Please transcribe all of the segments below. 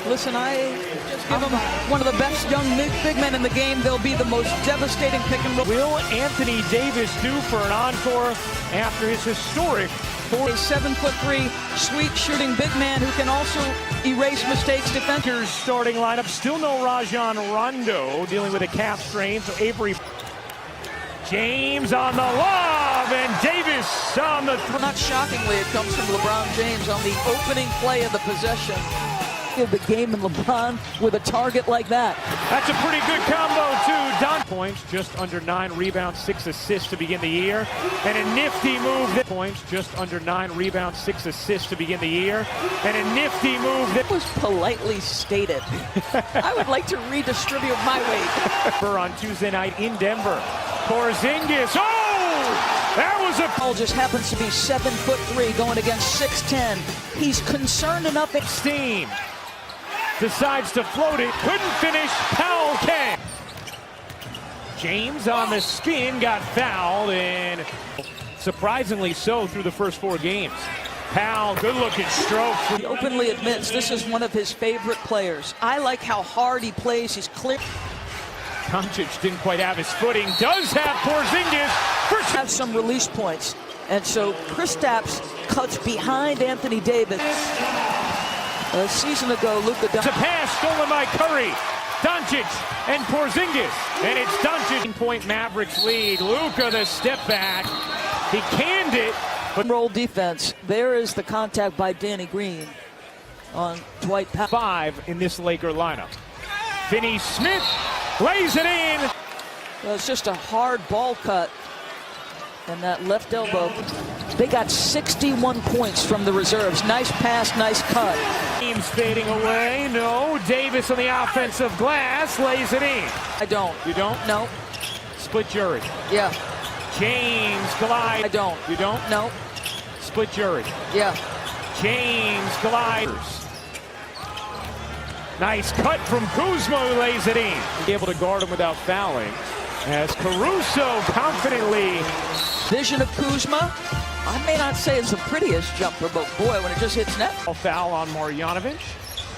Listen, I just give him one of the best young big men in the game. They'll be the most devastating pick and roll. Will Anthony Davis do for an encore after his historic A 7'3", sweet shooting big man who can also erase mistakes defensively. starting lineup? Still no Rajon Rondo, dealing with a calf strain. So Avery James on the lob, and Davis on the Not shockingly, it comes from LeBron James on the opening play of the possession. Of the game in LeBron with a target like that. That's a pretty good combo too. Points, just under 9 rebounds, 6 assists to begin the year, and a nifty move. Points, just under 9 rebounds, 6 assists to begin the year, and a nifty move. That was politely stated. I would like to redistribute my weight. On Tuesday night in Denver, Porzingis. Oh, that was a Paul just happens to be 7'3", going against 6'10". He's concerned enough. Steen decides to float it, couldn't finish. Powell can. James on the skin got fouled, and surprisingly so through the first 4 games. Powell, good-looking stroke. He openly admits this is one of his favorite players. I like how hard he plays. He's clear. Doncic didn't quite have his footing. Does have Porzingis. Have some release points, and so Kristaps cuts behind Anthony Davis. A season ago, Luka. It's a pass stolen by Curry. Doncic and Porzingis, and it's Doncic. Point Mavericks lead. Luka the step back. He canned it. But roll defense. There is the contact by Danny Green on Dwight Powell. 5 in this Laker lineup. Finney Smith lays it in. Well, it's just a hard ball cut, and that left elbow. They got 61 points from the reserves. Nice pass, nice cut. Teams fading away. No. Davis on the offensive glass lays it in. I don't. You don't? No. Split jury. Yeah. James glide. I don't. You don't? No. Split jury. Yeah. James gliders. Nice cut from Kuzma, who lays it in. Be able to guard him without fouling. As Caruso confidently. Vision of Kuzma. I may not say it's the prettiest jumper, but boy, when it just hits net. Foul on Marjanovic.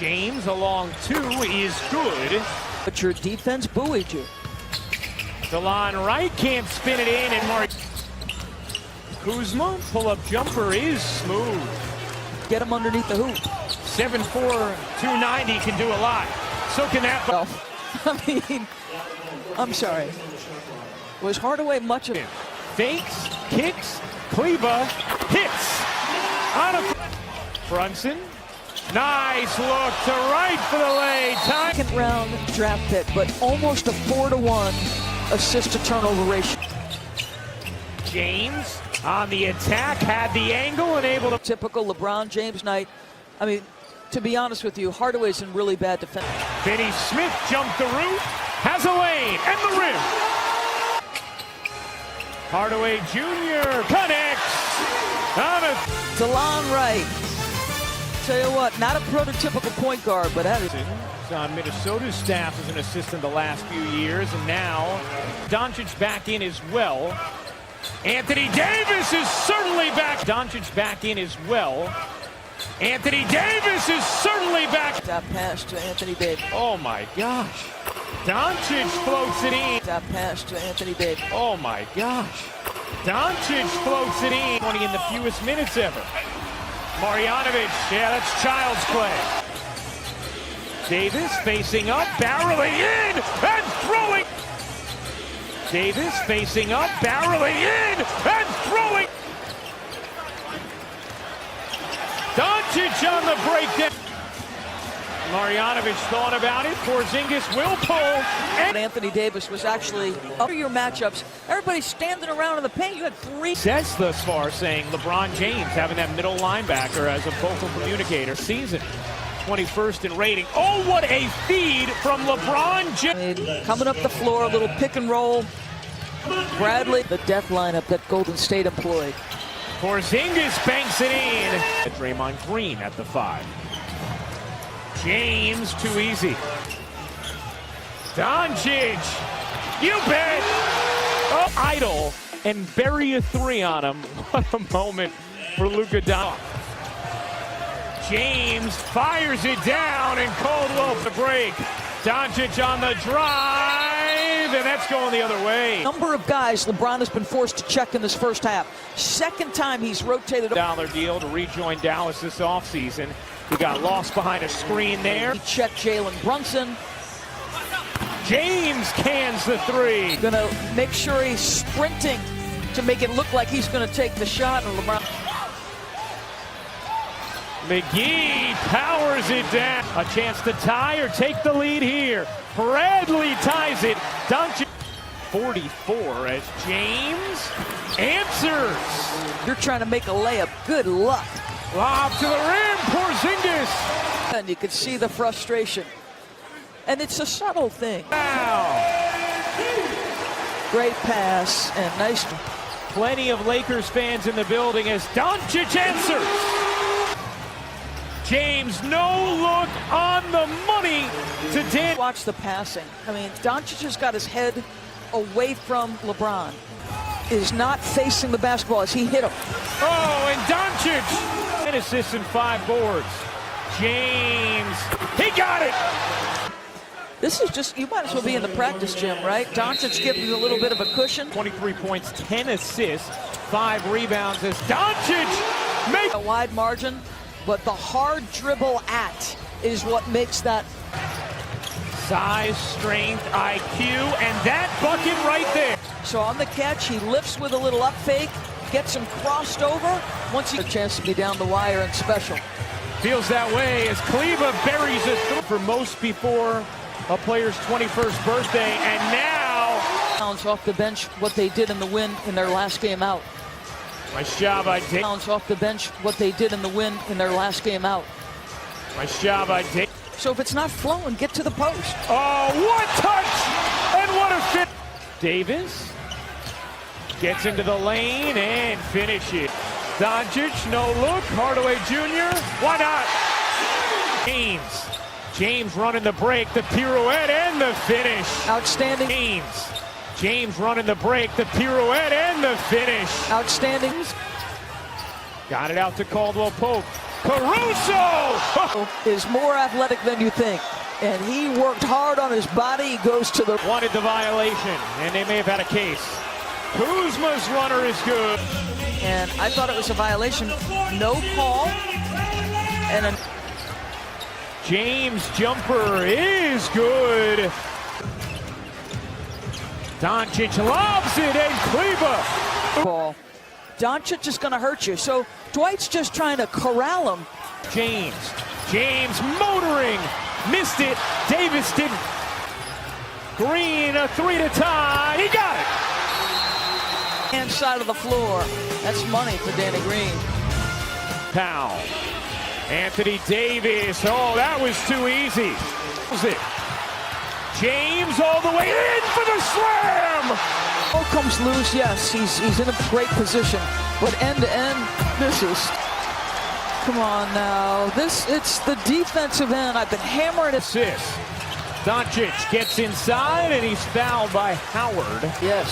James along 2 is good. But your defense buoyed you. Delon Wright can't spin it in, and Kuzma pull-up jumper is smooth. Get him underneath the hoop. 7'4", 290 can do a lot. So can that. I mean, I'm sorry. Was Hardaway much of it? Fakes, kicks, Kleba hits. On a Brunson. Nice look to right for the lay. Second round draft pick, but almost a 4-to-1 assist to turnover ratio. James on the attack, had the angle and able to. Typical LeBron James night. I mean, to be honest with you, Hardaway's in really bad defense. Finney Smith jumped the roof, has a lane and the rim. Hardaway Jr. connects on a Delon Wright. Tell you what, not a prototypical point guard, but that is. He's on Minnesota's staff as an assistant the last few years, and now Doncic back in as well. Anthony Davis is certainly back. Doncic back in as well. Anthony Davis is certainly back. That pass to Anthony Davis. Oh my gosh. Doncic floats it in. That pass to Anthony Davis. Oh my gosh. Doncic floats it in. 20 in the fewest minutes ever. Marjanovic, yeah, that's child's play. Davis facing up, barreling in, and throwing. Davis facing up, barreling in, and throwing. Doncic on the breakdown. Marjanovic thought about it. Porzingis will pull. And Anthony Davis was actually up your matchups. Everybody's standing around in the paint. You had 3 sets thus far saying LeBron James having that middle linebacker as a vocal communicator. Season 21st in rating. Oh, what a feed from LeBron James. Coming up the floor, a little pick and roll. Bradley, the death lineup that Golden State employed. Porzingis banks it in. Draymond Green at the 5. James, too easy. Doncic, you bet. Oh, idle and bury a 3 on him. What a moment for Luka Doncic. James fires it down, and Caldwell the break. Doncic on the drive, and that's going the other way. Number of guys LeBron has been forced to check in this first half. Second time he's rotated. $1 deal to rejoin Dallas this offseason. He got lost behind a screen there. He checked Jalen Brunson. James cans the three. Gonna make sure he's sprinting to make it look like he's gonna take the shot, and LeBron. McGee powers it down. A chance to tie or take the lead here. Bradley ties it. Doncic 44 as James answers. You're trying to make a layup. Good luck. Lob to the rim. Porzingis. And you can see the frustration. And it's a subtle thing. Wow. Great pass and nice. Plenty of Lakers fans in the building as Doncic answers. James, no look on the money to Dan. Watch the passing. I mean, Doncic has got his head away from LeBron. Is not facing the basketball as he hit him. Oh, and Doncic, 10 assists and 5 boards. James, he got it. This is just, you might as well be in the practice gym, right? Doncic giving you a little bit of a cushion. 23 points, 10 assists, 5 rebounds as Doncic makes a wide margin. But the hard dribble is what makes that. Size, strength, IQ, and that bucket right there. So on the catch, he lifts with a little up fake, gets him crossed over. Once he a chance to be down the wire and special. Feels that way as Kleba buries it for most before a player's 21st birthday, and now bounce off the bench what they did in the win in their last game out. Nice job by Davis. Bounce off the bench what they did in the win in their last game out. Nice job by Davis. So if it's not flowing, get to the post. Oh, what touch! And what a fit! Davis gets into the lane and finishes. Doncic, no look. Hardaway Jr. Why not? James running the break, the pirouette, and the finish. Outstanding. James running the break, the pirouette, and the finish. Outstanding. Got it out to Caldwell Pope. Caruso! Is more athletic than you think. And he worked hard on his body. He goes to the. Wanted the violation, and they may have had a case. Kuzma's runner is good. And I thought it was a violation. No call. And a James jumper is good. Doncic lobs it, and Kleba. Ball. Doncic is going to hurt you. So Dwight's just trying to corral him. James motoring. Missed it. Davis didn't. Green, a 3 to tie. He got it. Hand side of the floor. That's money for Danny Green. Powell. Anthony Davis. Oh, that was too easy. Was it? James all the way in for the slam. Ball comes loose. Yes, he's in a great position. But end to end, this is. Come on now. It's the defensive end. I've been hammering it. Assist. Doncic gets inside and he's fouled by Howard. Yes.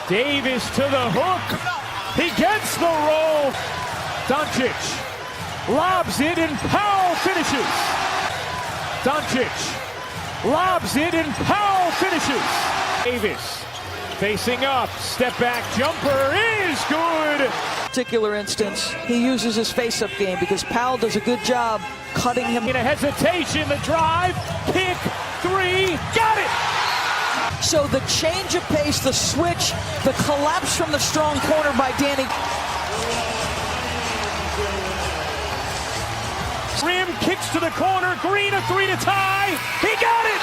Davis to the hook. He gets the roll. Doncic lobs it and Powell finishes. Doncic lobs it and Powell finishes. Davis facing up. Step back jumper is good. Particular instance, he uses his face-up game because Powell does a good job cutting him. In a hesitation, the drive, kick, 3, got it! So the change of pace, the switch, the collapse from the strong corner by Danny. Rim kicks to the corner, Green a 3 to tie, he got it!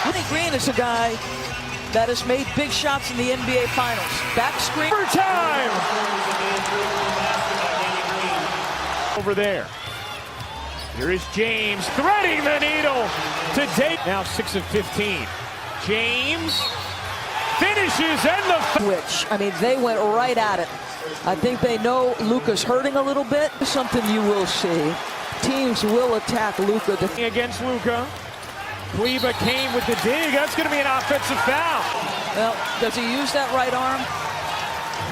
Danny Green is a guy that has made big shots in the NBA Finals. Back screen. Time! Over there. Here is James threading the needle to date. Now 6 of 15. James finishes and the which, I mean, they went right at it. I think they know Luka's hurting a little bit. Something you will see. Teams will attack Luka. Against Luka. Kleba came with the dig. That's going to be an offensive foul. Well, does he use that right arm?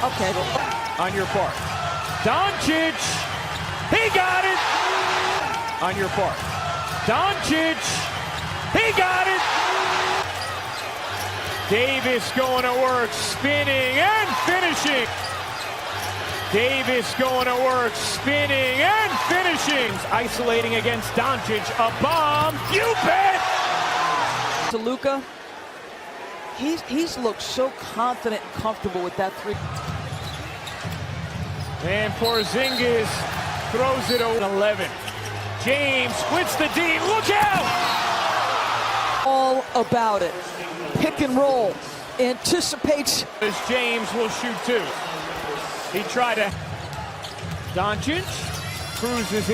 Okay. On your part. Doncic He got it! On your part. Doncic. He got it! Davis going to work, spinning and finishing. Davis going to work, spinning and finishing. Isolating against Doncic, a bomb. You bet! To Luka, he's looked so confident and comfortable with that three. And Porzingis throws it over 11. James splits the D. Look out! All about it. Pick and roll. Anticipates. As James will shoot two. He tried to. Doncic cruises in.